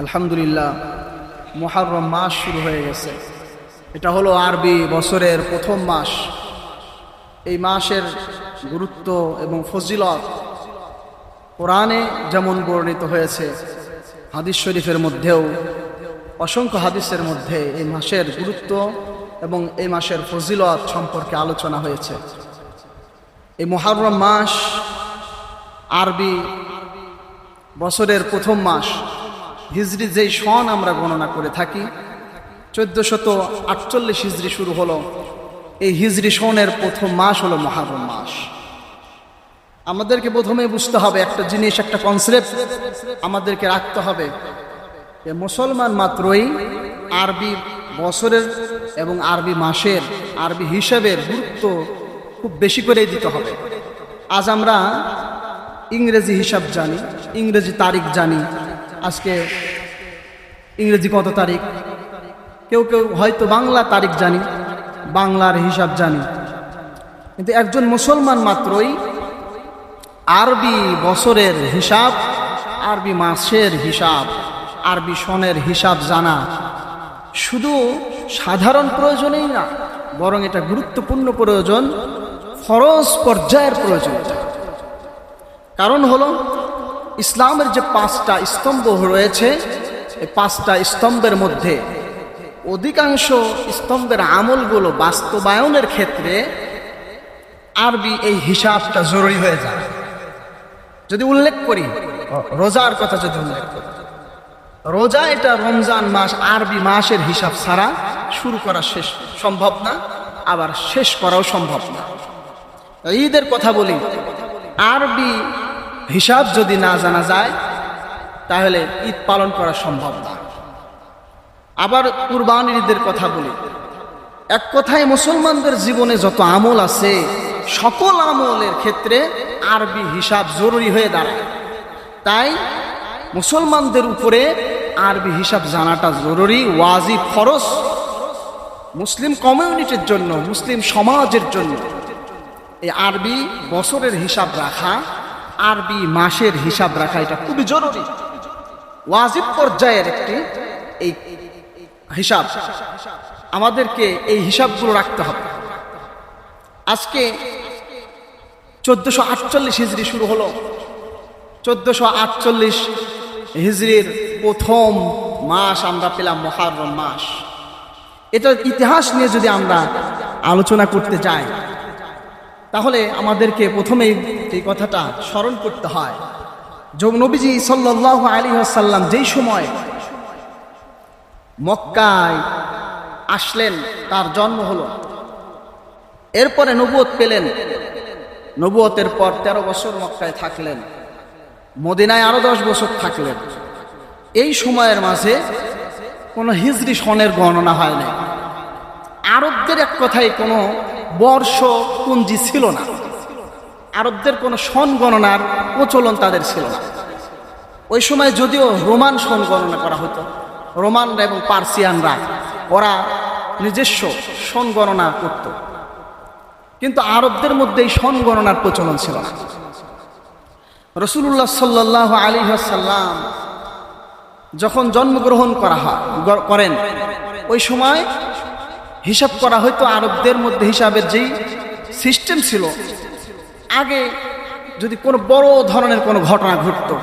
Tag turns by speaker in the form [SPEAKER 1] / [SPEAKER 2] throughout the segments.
[SPEAKER 1] আলহামদুলিল্লাহ, মুহররম মাস শুরু হয়ে গেছে। এটা হলো আরবি বছরের প্রথম মাস। এই মাসের গুরুত্ব এবং ফজিলত কোরআনে যেমন বর্ণিত হয়েছে, হাদিস শরীফের মধ্যেও অসংখ্য হাদিসের মধ্যে এই মাসের গুরুত্ব এবং এই মাসের ফজিলত সম্পর্কে আলোচনা হয়েছে। এই মুহররম মাস আরবি বছরের প্রথম মাস। হিজরি যেই সন আমরা গণনা করে থাকি 1448 হিজরি শুরু হলো। এই হিজরি সনের প্রথম মাস হলো মুহররম মাস। আমাদেরকে প্রথমে বুঝতে হবে একটা জিনিস, একটা কনসেপ্ট আমাদেরকে রাখতে হবে যে মুসলমান মাত্রই আরবি বছরের এবং আরবি মাসের, আরবি হিসাবের গুরুত্ব খুব বেশি করে দিতে হবে। আজ আমরা ইংরেজি হিসাব জানি, ইংরেজি তারিখ জানি, আজকে ইংরেজি কত তারিখ, কেউ কেউ হয়তো বাংলা তারিখ জানি, বাংলার হিসাব জানি, কিন্তু একজন মুসলমান মাত্রই আরবি বছরের হিসাব, আরবি মাসের হিসাব, আরবি সনের হিসাব জানা শুধু সাধারণ প্রয়োজনেই না, বরং এটা গুরুত্বপূর্ণ প্রয়োজন, ফরজ পর্যায়ের প্রয়োজন। কারণ হলো ইসলামের যে 5টা স্তম্ভ রয়েছে, এই 5টা স্তম্ভের মধ্যে অধিকাংশ স্তম্ভের আমলগুলো বাস্তবায়নের ক্ষেত্রে আরবি এই হিসাবটা জরুরি হয়ে যায়। যদি উল্লেখ করি রোজার কথা, যদি উল্লেখ করি রোজা, এটা রমজান মাস আরবি মাসের হিসাব ছাড়া শুরু করা শেষ সম্ভব না, আবার শেষ করাও সম্ভব না। ঈদের কথা বলি, আরবি হিসাব যদি না জানা যায় তাহলে ঈদ পালন করা সম্ভব না। আবার কুরবানির ঈদের কথা বলি, এক কথায় মুসলমানদের জীবনে যত আমল আছে সকল আমলের ক্ষেত্রে আরবি হিসাব জরুরি হয়ে দাঁড়ায়। তাই মুসলমানদের উপরে আরবি হিসাব জানাটা জরুরি, ওয়াজিব, ফরজ। মুসলিম কমিউনিটির জন্য, মুসলিম সমাজের জন্য এই আরবি বছরের হিসাব রাখা, আরবি মাসের হিসাব রাখা, এটা খুবই জরুরি, ওয়াজিব পর্যায়ের একটি এই হিসাব। আমাদেরকে এই হিসাবগুলো রাখতে হবে। আজকে 1448 হিজরি শুরু হলো। 1448 হিজরির প্রথম মাস আমরা পেলাম মুহররম মাস। এটার ইতিহাস নিয়ে যদি আমরা আলোচনা করতে যাই তাহলে আমাদেরকে প্রথমেই এই কথাটা স্মরণ করতে হয়, নবীজি সাল্লাল্লাহু আলাইহি ওয়াসাল্লাম যেই সময় মক্কায় আসলেন, তার জন্ম হলো, এরপরে নবুয়ত পেলেন। নবুয়তের পর 13 বছর মক্কায় থাকলেন, মদিনায় আরো 10 বছর থাকলেন। এই সময়ের মাঝে কোনো হিজরি সনের গণনা হয় না। আরবদের এক কথায় কোনো বর্ষ পুঞ্জি ছিল না, আরবদের কোনো সন গণনার প্রচলন তাদের ছিল না। ওই সময় যদিও রোমান সন গণনা করা হতো, রোমানরা এবং পার্সিয়ানরা ওরা নিজস্ব সন গণনা করত, কিন্তু আরবদের মধ্যে এই সন গণনার প্রচলন ছিল না। রাসূলুল্লাহ সাল্লাল্লাহু আলাইহি ওয়াসাল্লাম যখন জন্মগ্রহণ করেন, ওই সময় হিসাব করা হয়তো আরবদের মধ্যে হিসাবের যেই সিস্টেম ছিল, আগে যদি কোনো বড় ধরনের কোনো ঘটনা ঘটতো,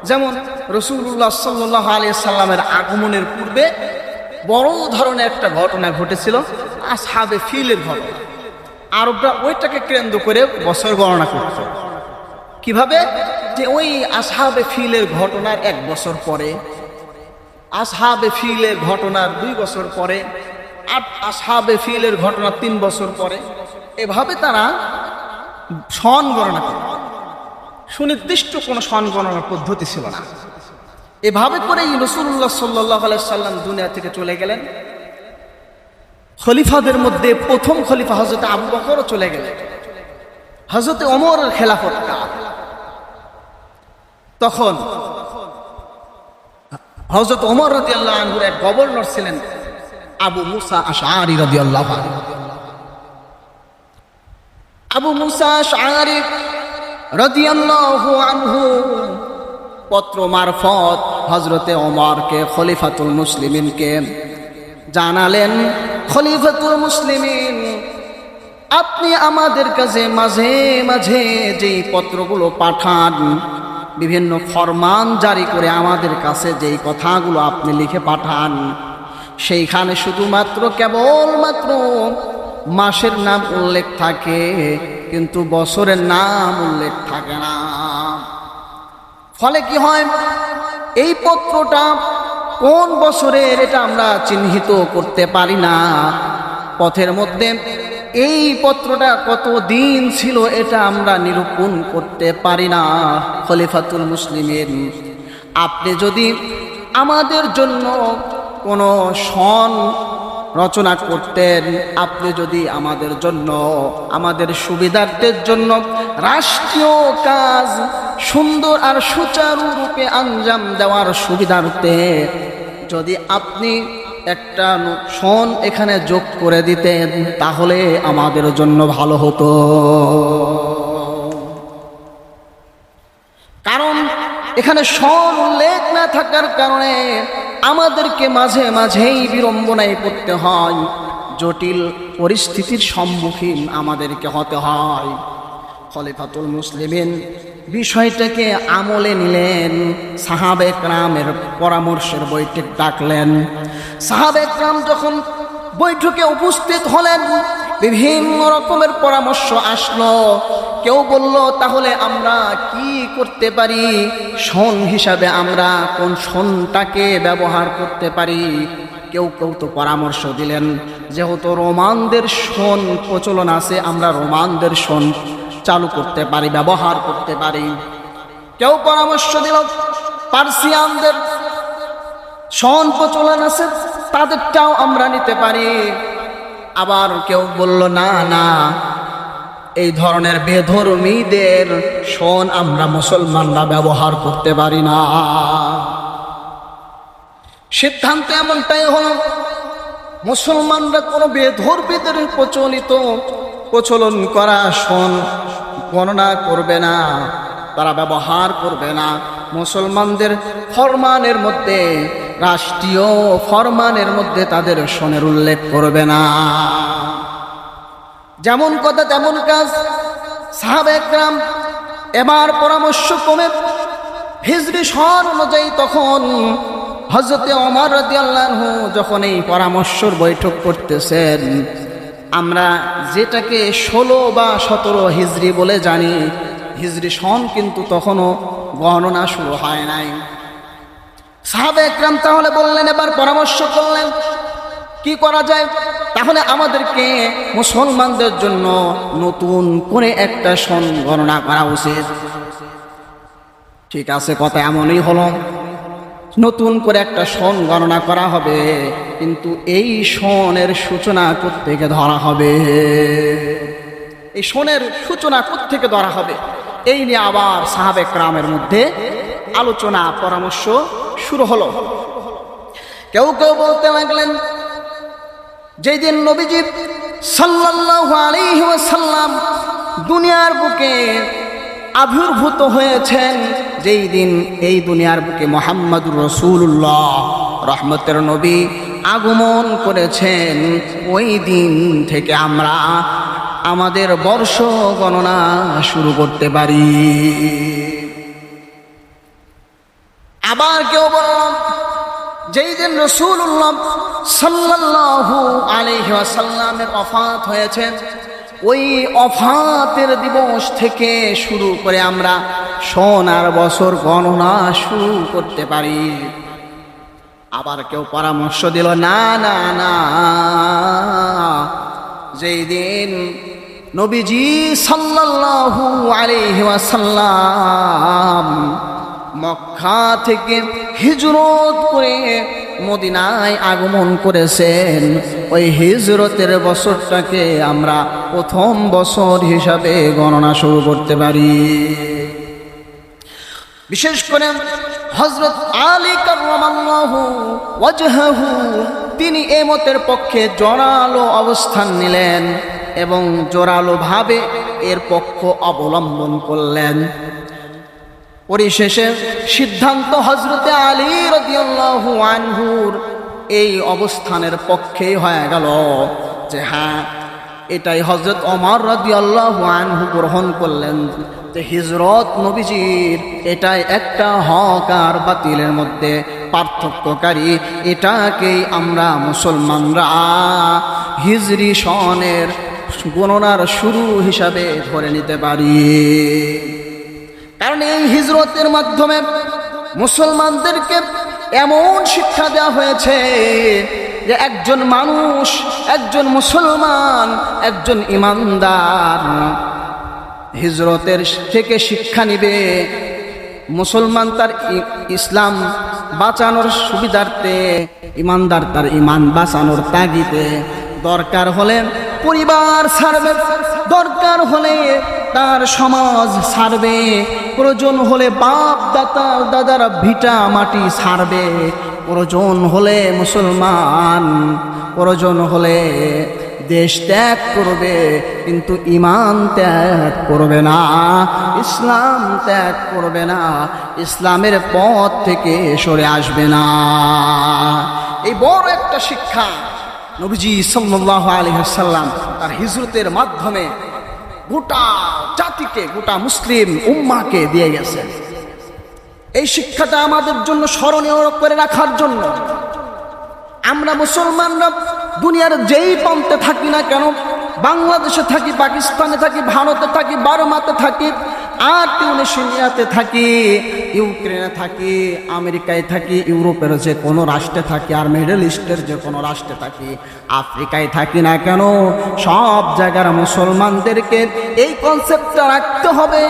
[SPEAKER 1] যেমন রাসূলুল্লাহ সাল্লাল্লাহু আলাইহি সাল্লামের আগমনের পূর্বে বড় ধরনের একটা ঘটনা ঘটেছিল, আসহাবে ফিলের ঘটনা। আরবরা ওইটাকে কেন্দ্র করে বছর গণনা করত। কিভাবে? যে ওই আসহাবে ফিলের ঘটনার 1 বছর পরে, আসহাবে ফিলের ঘটনার 2 বছর পরে, আর আসহাবে ফিলের ঘটনা 3 বছর পরে, এভাবে তারা সন গণনা করে। সুনির্দিষ্ট কোনো সন গণনার পদ্ধতি ছিল না। এভাবে করেই রাসূলুল্লাহ সাল্লাল্লাহু আলাইহি সাল্লাম দুনিয়া থেকে চলে গেলেন। খলিফাদের মধ্যে প্রথম খলিফা হযরত আবু বকরও চলে গেলেন। হযরত ওমরের খেলাফত কাল। তখন হযরত ওমর রাদিয়াল্লাহু আনহুর এক গভর্নর ছিলেন আবু মুসা আশআরী রাদিয়াল্লাহু আনহু। আবু মুসা আশআরী রাদিয়াল্লাহু আনহু পত্র মারফত হযরতে ওমরকে খলিফাতুল মুসলিমিনকে জানালেন, খলিফাতুল মুসলিমিন, আপনি আমাদের কাছে মাঝে মাঝে যেই পত্রগুলো পাঠান, বিভিন্ন ফরমান জারি করে আমাদের কাছে যেই কথাগুলো আপনি লিখে পাঠান, সেইখানে শুধুমাত্র কেবলমাত্র মাসের নাম উল্লেখ থাকে, কিন্তু বছরের নাম উল্লেখ থাকে না। ফলে কি হয়, এই পত্রটা কোন বছরের এটা আমরা চিহ্নিত করতে পারি না। পথের মধ্যে এই পত্রটা কত দিন ছিল এটা আমরা নিরূপণ করতে পারি না। খলিফাতুল মুসলিমিন, আপনি যদি আমাদের জন্য কোনো সন রচনা করতেন, আপনি যদি আমাদের জন্য, আমাদের সুবিধার্থের জন্য রাষ্ট্রীয় কাজ সুন্দর আর সুচারুরূপে আঞ্জাম দেওয়ার সুবিধার্থে যদি আপনি একটা সন এখানে যোগ করে দিতেন, তাহলে আমাদের জন্য ভালো হতো। কারণ এখানে সন উল্লেখ না থাকার কারণে আমাদেরকে মাঝে মাঝেই বিড়ম্বনায় পড়তে হয়, জটিল পরিস্থিতির সম্মুখীন আমাদেরকে হতে হয়। খলিফাতুল মুসলিমিন বিষয়টাকে আমলে নিলেন, সাহাবে কেরামের পরামর্শের বৈঠক ডাকলেন। সাহাবে কেরাম যখন বৈঠকে উপস্থিত হলেন, বিভিন্ন রকমের পরামর্শ আসলো। কেউ বলল, তাহলে আমরা কি করতে পারি, সন হিসাবে আমরা কোন সনটাকে ব্যবহার করতে পারি। কেউ কেউ তো পরামর্শ দিলেন, যেহেতু রোমানদের সন প্রচলন আছে, আমরা রোমানদের সন চালু করতে পারি, ব্যবহার করতে পারি। কেউ পরামর্শ দিল, পার্সিয়ানদের সন প্রচলন আছে, তাদেরটাও আমরা নিতে পারি। আবার কেউ বলল, না না, এই ধরনের বেধর্মীদের সন আমরা মুসলমানরা ব্যবহার করতে পারি না। সিদ্ধান্ত এমনটাই হলো, মুসলমানরা কোনো বেধর্মীদের প্রচলন করা সন গণনা করবে না, তারা ব্যবহার করবে না। মুসলমানদের ফরমানের মধ্যে, রাষ্ট্রীয় ফরমানের মধ্যে তাদের সনের উল্লেখ করবে না। যেমন কথা তেমন কাজ। সাহাবে কেরাম এবার পরামর্শ ক্রমে হিজরি সন অনুযায়ী তখন হযরতে ওমর রাদিয়াল্লাহু আনহু যখন এই পরামর্শের বৈঠক করতেছেন, আমরা যেটাকে 16 বা 17 হিজরি বলে জানি, হিজরি সন কিন্তু তখনও গণনা শুরু হয় নাই। সাহাবে একরাম তাহলে বললেন, এবার পরামর্শ করলেন কি করা যায়। তাহলে আমাদেরকে মুসলমানদের জন্য নতুন করে একটা সন গণনা করা উচিত। ঠিক আছে, কথা এমনই হলো, নতুন করে একটা সন গণনা করা হবে, কিন্তু এই সনের সূচনা কোত্থেকে ধরা হবে, এই সনের সূচনা কোত্থেকে ধরা হবে, এই নিয়ে আবার সাহাবে কেরামের মধ্যে আলোচনা পরামর্শ শুরু হলো। কেউ কেউ বলতে লাগলেন, যেই দিন নবীজি সাল্লাল্লাহু আলাইহি ওয়াসাল্লাম দুনিয়ার বুকে আবির্ভূত হয়েছেন, যেই দিন এই দুনিয়ার বুকে মুহাম্মদুর রাসূলুল্লাহ রহমতের নবী আগমন করেছেন, ওই দিন থেকে আমরা আমাদের বর্ষ গণনা শুরু করতে পারি। আবার কেউ বললাম, যেই দিন রাসূলুল্লাহ সাল্লাল্লাহু আলাইহি ওয়াসাল্লামের ওফাত হয়েছে, ওই ওফাতের দিবস থেকে শুরু করে আমরা সন আর বছর গণনা শুরু করতে পারি। আবার কেউ পরামর্শ দিল, না না না, যেই দিন নবীজি সাল্লাল্লাহু আলাইহি ওয়াসাল্লাম মক্কা থেকে হিজরত করে মদিনায় আগমন করেছেন, ওই হিজরতের বছরটাকে আমরা প্রথম বছর হিসাবে গণনা শুরু করতে পারি। বিশেষ করে হযরত আলী কাররামাল্লাহু ওয়াজহাহু তিনি এই মতের পক্ষে জোরালো অবস্থান নিলেন এবং জোরালোভাবে এর পক্ষ অবলম্বন করলেন। পরিশেষে সিদ্ধান্ত হযরতে আলী রাদিয়াল্লাহু আনহুর এই অবস্থানের পক্ষেই হয়ে গেল যে হ্যাঁ, এটাই হযরত ওমর রাদিয়াল্লাহু আনহু গ্রহণ করলেন যে হিজরত নবীজির এটাই একটা হক আর বাতিলের মধ্যে পার্থক্যকারী। এটাকেই আমরা মুসলমানরা হিজরি সনের গণনার শুরু হিসাবে ধরে নিতে পারি। কারণ এই হিজরতের মাধ্যমে মুসলমানদেরকে এমন শিক্ষা দেওয়া হয়েছে যে একজন মানুষ, একজন মুসলমান, একজন ইমানদার হিজরতের থেকে শিক্ষা নিবে। মুসলমান তার ইসলাম বাঁচানোর সুবিধার্থে, ইমানদার তার ইমান বাঁচানোর তাগিদে দরকার হলে পরিবার ছাড়বে, দরকার হলে তার সমাজ ছাড়বে, প্রয়োজন হলে বাপ দাদার ভিটা মাটি ছাড়বে, প্রয়োজন হলে মুসলমান প্রয়োজন হলে দেশ ত্যাগ করবে, কিন্তু ঈমান ত্যাগ করবে না, ইসলাম ত্যাগ করবে না, ইসলামের পথ থেকে সরে আসবে না। এই বড় একটা শিক্ষা নবীজি সাল্লাল্লাহু আলাইহি ওয়াসাল্লাম তার হিজরতের মাধ্যমে গোটা জাতিকে, গোটা মুসলিম উম্মাহকে দিয়ে গেছেন। এই শিক্ষাটা আমাদের জন্য স্মরণীয় করে রাখার জন্য আমরা মুসলমানরা দুনিয়ার যেই প্রান্তে থাকি না কেন, বাংলাদেশে থাকি, পাকিস্তানে থাকি, ভারতে থাকি, বার্মাতে থাকি, আর টিউনিশিয়াতে থাকি, ইউক্রেনে থাকি, আমেরিকায় থাকি, ইউরোপের যে কোনো রাষ্ট্রে থাকি, আর মিডল ইস্টের যে কোনো রাষ্ট্রে থাকি, আফ্রিকায় থাকি না কেন, সব জায়গার মুসলমানদেরকে এই কনসেপ্টটা রাখতে হবে।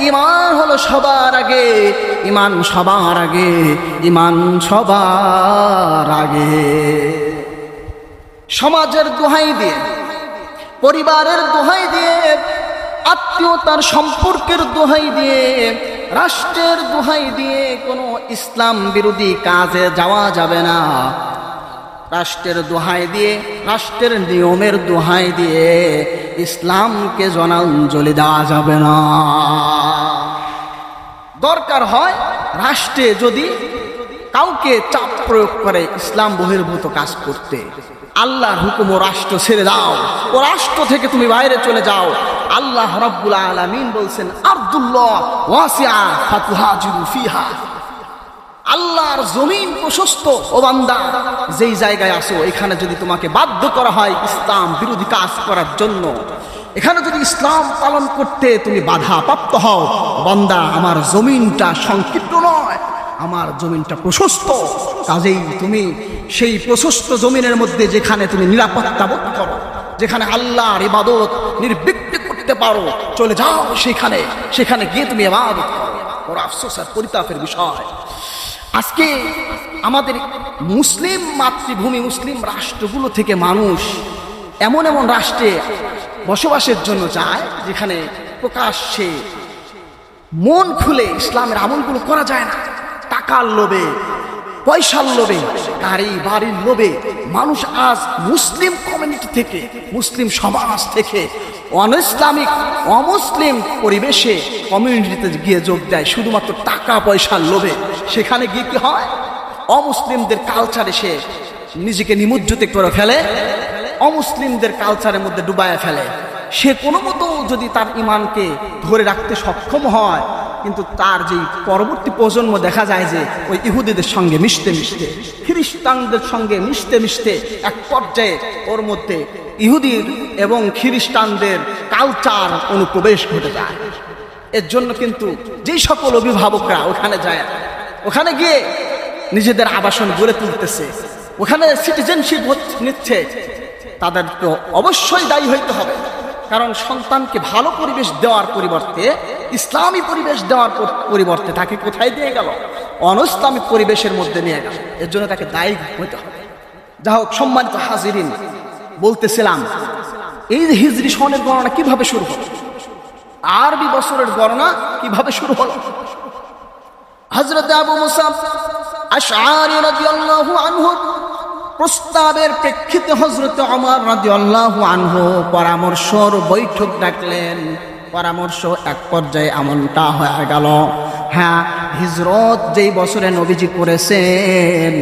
[SPEAKER 1] ঈমান হলো সবার আগে, ঈমান সবার আগে, ঈমান সবার আগে। সমাজের দোহাই দিয়ে, পরিবারের দোহাই দিয়ে, আত্মীয়তার সম্পর্কের দোহাই দিয়ে, রাষ্ট্রের দোহাই দিয়ে কোনো ইসলাম বিরোধী কাজে যাওয়া যাবে না। রাষ্ট্রের দোহাই দিয়ে, রাষ্ট্রের নিয়মের দোহাই দিয়ে ইসলামকে জনাঞ্জলি দেওয়া যাবে না। দরকার হয় রাষ্ট্রে যদি কাউকে চাপ প্রয়োগ করে ইসলাম বহির্ভূত কাজ করতে, আল্লাহর হুকুম ও রাষ্ট্র ছেড়ে দাও, ও রাষ্ট্র থেকে তুমি বাইরে চলে যাও। আল্লাহ রাব্বুল আলামিন বলছেন আরদুল্লাহ ওয়াসিআ ফাতুহাজিরু ফিহা, আল্লাহর জমিন প্রশস্ত, ও বান্দা যেই জায়গায় আসো এখানে যদি তোমাকে বাধ্য করা হয় ইসলাম বিরোধী কাজ করার জন্য, এখানে যদি ইসলাম পালন করতে তুমি বাধা প্রাপ্ত হও, বান্দা আমার জমিনটা সংকীর্ণ নয়, আমার জমিনটা প্রশস্ত, কাজেই তুমি সেই প্রশস্ত জমিনের মধ্যে যেখানে তুমি নিরাপত্তা বোধ করো, যেখানে আল্লাহর ইবাদত নির্বিঘ্নে করতে পারো, চলে যাও সেখানে, সেখানে গিয়ে তুমি ইবাদত করো। বড় আফসোস আর পরিতাপের বিষয়, আজকে আমাদের মুসলিম মাতৃভূমি, মুসলিম রাষ্ট্রগুলো থেকে মানুষ এমন এমন রাষ্ট্রে বসবাসের জন্য যায় যেখানে প্রকাশ্যে মন খুলে ইসলামের আমলগুলো করা যায় না। টাকার লোভে, পয়সার লোভে, গাড়ি বাড়ির লোভে মানুষ আজ মুসলিম কমিউনিটি থেকে, মুসলিম সমাজ থেকে অনইসলামিক অমুসলিম পরিবেশে কমিউনিটিতে গিয়ে যোগ দেয় শুধুমাত্র টাকা পয়সার লোভে। সেখানে গিয়ে কি হয়, অমুসলিমদের কালচারে সে নিজেকে নিমজ্জিত করে ফেলে, অমুসলিমদের কালচারের মধ্যে ডুবায় ফেলে। সে কোনো মতো যদি তার ইমানকে ধরে রাখতে সক্ষম হয়, কিন্তু তার যেই পরবর্তী প্রজন্ম দেখা যায় যে ওই ইহুদিদের সঙ্গে মিশতে মিশতে, খ্রিস্টানদের সঙ্গে মিশতে মিশতে এক পর্যায়ে ওর মধ্যে ইহুদির এবং খ্রিস্টানদের কালচার অনুপ্রবেশ ঘটে যায়। এর জন্য কিন্তু যেই সকল অভিভাবকরা ওখানে যায়, ওখানে গিয়ে নিজেদের আবাসন গড়ে তুলতেছে, ওখানে সিটিজেনশিপ নিচ্ছে, তাদের তো অবশ্যই দায়ী হইতে হবে। কারণ সন্তানকে ভালো পরিবেশ দেওয়ার পরিবর্তে, ইসলামী পরিবেশ দেওয়ার পরিবর্তে তাকে কোথায় দিয়ে গেল, অনইসলামিক পরিবেশের মধ্যে নিয়ে গেল। এর জন্য তাকে দায়ী হইতে হবে। যা হোক, সম্মানিত হাজিরিন, বলতেছিলাম এই যে হিজরি সনের গণনা কিভাবে শুরু হলো, আরবি বছরের গণনা কিভাবে শুরু হলো। হযরত আবু মুসা আশআরী রাদিয়াল্লাহু আনহু প্রস্তাবের প্রেক্ষিতে হযরত ওমর রাদিয়াল্লাহু আনহু পরামর্শর বৈঠক ডাকলেন। পরামর্শ এক পর্যায়ে এমনটা হয়ে গেল হ্যাঁ, হিজরত যেই বছরে নবীজি করেছেন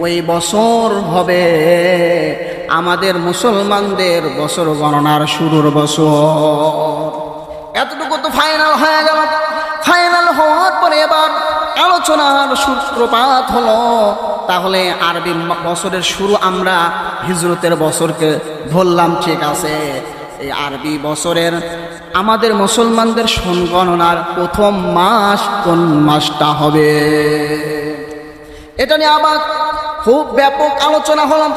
[SPEAKER 1] ওই বছর হবে আমাদের মুসলমানদের বছর গণনার শুরুর বছর। এতটুকু তো ফাইনাল হয়ে গেল। ফাইনাল হওয়ার পরে এবার আলোচনার সূত্রপাত হলো, তাহলে আরবি বছরের শুরু আমরা হিজরতের বছরকে ধরলাম, ঠিক আছে। এই আরবি বছরের আমাদের মুসলমানদের সন গণনার প্রথম মাস কোন মাসটা হবে, এটা নিয়ে আবার খুব ব্যাপক আলোচনা হলো।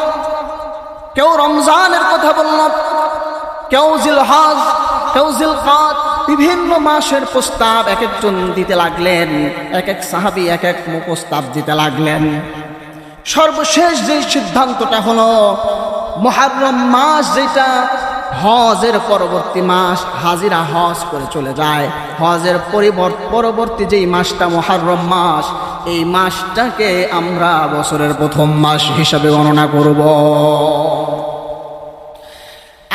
[SPEAKER 1] কেউ রমজানের কথা বলল, কেউ জিলহজ, কেউ জিলকাদ, বিভিন্ন মাসের প্রস্তাব এক একজন দিতে লাগলেন, এক এক সাহাবী এক এক প্রস্তাব দিতে লাগলেন। সর্বশেষ যে সিদ্ধান্তটা হলো মুহররম মাস, যেটা হজের পরবর্তী মাস, হাজিরা হজ করে চলে যায়, হজের পরবর্তী যেই মাসটা মুহররম মাস, এই মাসটাকে আমরা বছরের প্রথম মাস হিসাবে গণনা করব।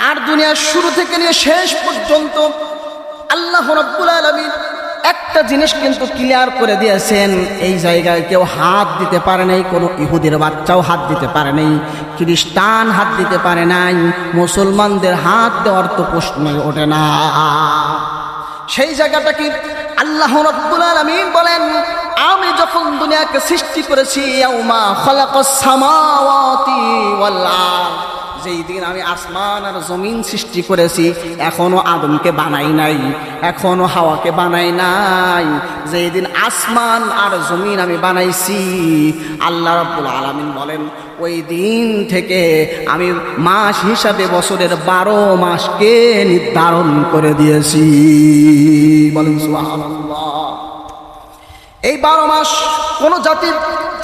[SPEAKER 1] আর দুনিয়ার শুরু থেকে নিয়ে শেষ পর্যন্ত আল্লাহ রাব্বুল আলামিন একটা জিনিস কিন্তু ক্লিয়ার করে দিয়েছেন, এই জায়গায় কেউ হাত দিতে পারে নাই, কোনো ইহুদির বাচ্চাও হাত দিতে পারে নাই, খ্রিস্টান হাত দিতে পারে নাই, মুসলমানদের হাত দেওয়ার তো প্রশ্নই ওঠে না। সেই জায়গাটা কি আল্লাহ রাব্বুল আলামিন বলেন, আমি যখন দুনিয়াকে সৃষ্টি করেছি, ইয়াউমা খালাকাস সামাওয়াতি ওয়াল আরদ, যেই দিন আমি আসমান আর জমিন সৃষ্টি করেছি, এখনো আদমকে বানাই নাই, এখনো হাওয়াকে বানাই নাই, যেই দিন আসমান আর জমিন আমি বানাইছি, আল্লাহ রাব্বুল আলামিন বলেন ওই দিন থেকে আমি মাস হিসাবে বছরের 12 মাসকে নির্ধারণ করে দিয়েছি। বলেন সুবহানাল্লাহ। এই 12 মাস কোনো জাতি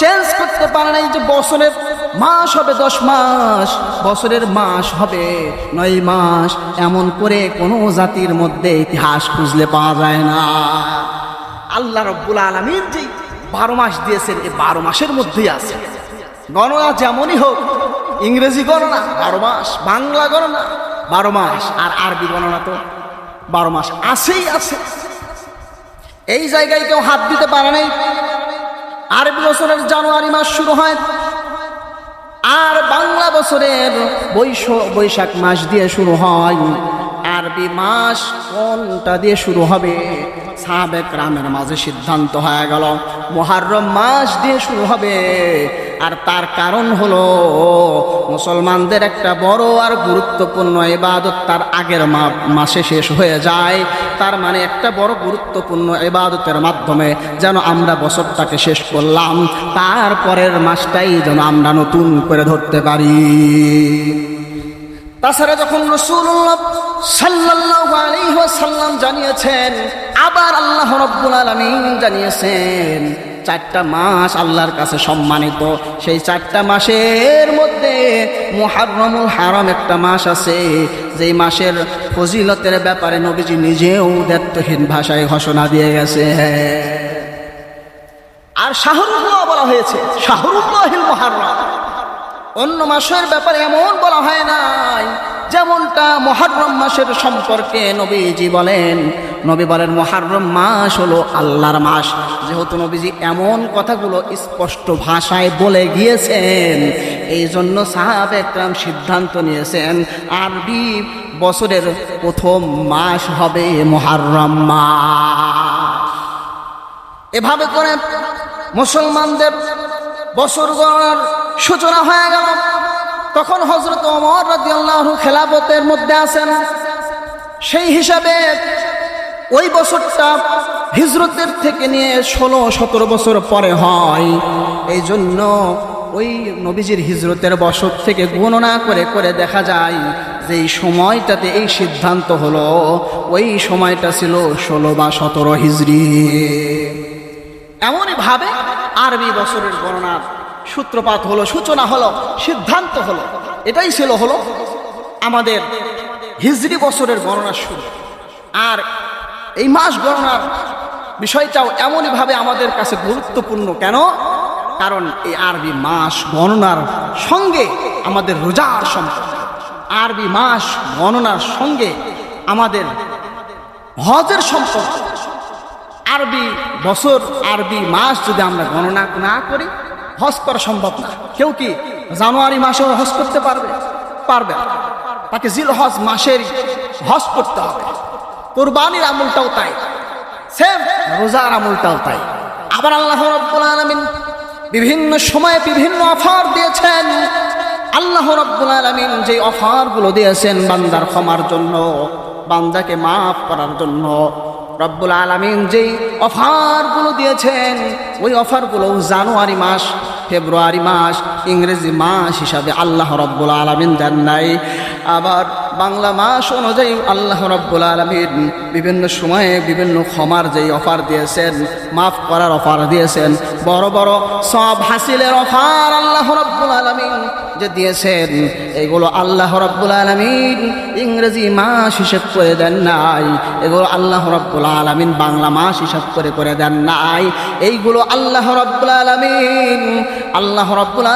[SPEAKER 1] চেঞ্জ করতে পারে নাই যে বছরের মাস হবে 10 মাস, বছরের মাস হবে 9 মাস, এমন করে কোনো জাতির মধ্যে ইতিহাস খুঁজলে পাওয়া যায় না। আল্লাহ রাব্বুল আলামিন যে 12 মাস দিয়েছেন, এই 12 মাসের মধ্যেই আছে। গণনা যেমনই হোক, ইংরেজি গণনা 12 মাস, বাংলা গণনা 12 মাস, আর আরবি গণনা তো 12 মাস আছেই আছে। এই জায়গায় কেউ হাত দিতে পারে নাই। আরবি বছরের জানুয়ারি মাস শুরু হয়, আর বাংলা বছরের বৈশাখ মাস দিয়ে শুরু হয়। আরবি মাস কোনটা দিয়ে শুরু হবে, সাহাবে কেরামের মাঝে সিদ্ধান্ত হয়ে গেল মুহররম মাস দিয়ে শুরু হবে। আর তার কারণ হলো মুসলমানদের একটা বড় আর গুরুত্বপূর্ণ ইবাদত তার আগের মাসে শেষ হয়ে যায়। তার মানে একটা বড় গুরুত্বপূর্ণ ইবাদতের মাধ্যমে যেন আমরা বছরটাকে শেষ করলাম, তারপরের মাসটাই যেন আমরা নতুন করে ধরতে পারি। তাছাড়া যখন রাসূলুল্লাহ সাল্লাল্লাহু আলাইহি ওয়াসাল্লাম জানিয়েছেন, আবার আল্লাহ রাব্বুল আলামিন জানিয়েছেন, 4টা মাস আল্লাহর কাছে সম্মানিত। সেই 4টা মাসের মধ্যে মুহররমুল হারাম একটা মাস আছে, যেই মাসের ফজিলতের ব্যাপারে নবীজি নিজেও দ্ব্যর্থহীন ভাষায় ঘোষণা দিয়ে গেছে। আর শাহরুল্লাহ বলা হয়েছে, শাহরুল্লাহিল মুহররম। অন্য মাসের ব্যাপারে এমন বলা হয় নাই, যেমনটা মুহররম মাসের সম্পর্কে নবীজি বলেন। নবী বলেন মুহররম মাস হলো আল্লাহর মাস। যেহেতু নবীজি এমন কথাগুলো স্পষ্ট ভাষায় বলে গিয়েছেন, এই জন্য সাহাবে একরাম সিদ্ধান্ত নিয়েছেন আরবি বছরের প্রথম মাস হবে মুহররম মাস। এভাবে করে মুসলমানদের বছর গণনার সূচনা হয়ে গেল। তখন হযরত ওমর রাদিয়াল্লাহু খেলাফতের মধ্যে আছেন। সেই হিসাবে ওই বছরটা হিজরতের থেকে নিয়ে 16-17 বছর পরে হয়। এই জন্য ওই নবীজির হিজরতের বছর থেকে গণনা করে করে দেখা যায় যে এই সময়টাতে এই সিদ্ধান্ত হলো, ওই সময়টা ছিল 16 বা 17 হিজরি। এমনই ভাবে আরবি বছরের গণনার সূত্রপাত হলো, সূচনা হলো, সিদ্ধান্ত হলো। এটাই ছিল হলো আমাদের হিজরি বছরের গণনার শুরু। আর এই মাস গণনার বিষয়টাও এমনই ভাবে আমাদের কাছে গুরুত্বপূর্ণ। কেন? কারণ এই আরবি মাস গণনার সঙ্গে আমাদের রোজার সম্পর্ক, আরবি মাস গণনার সঙ্গে আমাদের হজের সম্পর্ক, আরবি বছর, আরবি মাস যদি আমরা গণনা না করি, হজ করা সম্ভব না। কেউ কি জানুয়ারি মাসেও হজ করতে পারবে? পারবে না। তাকে জিলহজ মাসের হজ করতে হবে। কুরবানির আমলটাও তাই, সেম রোজার আমলটাও তাই। আবার আল্লাহ রাব্বুল আলামিন বিভিন্ন সময়ে বিভিন্ন অফার দিয়েছেন। আল্লাহ রাব্বুল আলামিন যে অফারগুলো দিয়েছেন বান্দার ক্ষমার জন্য, বান্দাকে মাফ করার জন্য, রব্বুল আলামিন যেই অফারগুলো দিয়েছেন ওই অফারগুলো জানুয়ারি মাস, ফেব্রুয়ারি মাস, ইংরেজি মাস হিসাবে আল্লাহ রব্বুল আলামিন দেন নাই। আবার বাংলা মাস অনুযায়ী আল্লাহ রব্বুল আলামিন বিভিন্ন সময়ে বিভিন্ন ক্ষমার যেই অফার দিয়েছেন, মাফ করার অফার দিয়েছেন, বড় বড় সব হাসিলের অফার আল্লাহ রব্বুল আলামিন যে দিয়েছেন, এগুলো আল্লাহ রব্বুল আলামিন ইংরেজি মাস হিসাব করে দেন নাই। এগুলো আল্লাহ রব্বুল আলামিন বাংলা মাস হিসাব করে দেন নাই। এইগুলো আল্লাহ রব্বুল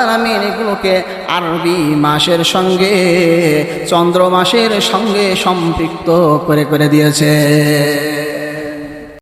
[SPEAKER 1] আলামিন এগুলোকে আরবি মাসের সঙ্গে, চন্দ্র মাসের সঙ্গে সম্পৃক্ত করে দিয়েছে।